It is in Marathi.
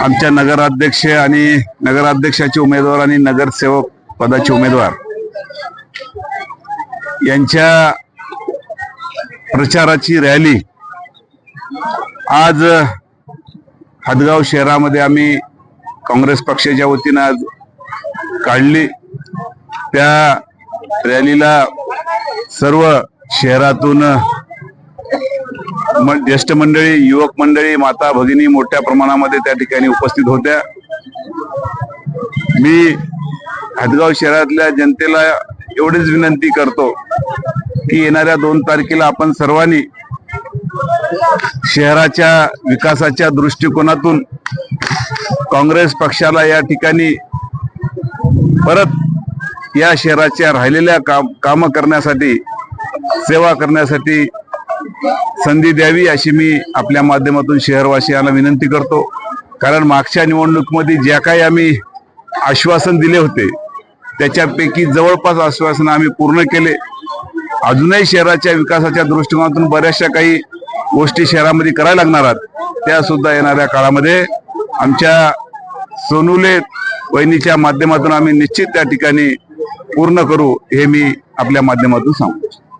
आमच्या नगराध्यक्ष आणि नगराध्यक्षाचे उमेदवार आणि नगरसेवक पदाचे उमेदवार यांच्या प्रचाराची रॅली आज हदगाव शहरामध्ये आम्ही काँग्रेस पक्षाच्या वतीने आज काढली। त्या रॅलीला सर्व शहरातून ज्येष्ठ मंडळी, युवक मंडळी, माता भगिनी मोठ्या प्रमाणामध्ये त्या ठिकाणी उपस्थित होत्या। मी हदगाव शहरातल्या जनतेला एवढीच विनंती करतो की येणाऱ्या 2 तारखेला आपण सर्वांनी शहराच्या विकासाच्या दृष्टिकोनातून काँग्रेस पक्षाला या ठिकाणी परत या शहराच्या राहिलेल्या काम करण्यासाठी, सेवा करण्यासाठी संधी द्यावी अशी मी आपल्या माध्यमातून शहरवासियांना विनंती करतो। कारण मागच्या निवडणुकीमध्ये ज्या काही आम्ही आश्वासन दिले होते त्याच्यापैकी जवळपास आश्वासन आम्ही पूर्ण केले। अजूनही शहराच्या विकासाच्या दृष्टिकोनातून बऱ्याचशा काही गोष्टी शहरामध्ये करायला लागणार आहेत, त्या सुद्धा येणाऱ्या काळामध्ये आमच्या सोनुले वहिनीच्या माध्यमातून आम्ही निश्चित त्या ठिकाणी पूर्ण करू हे मी आपल्या माध्यमातून सांगतो।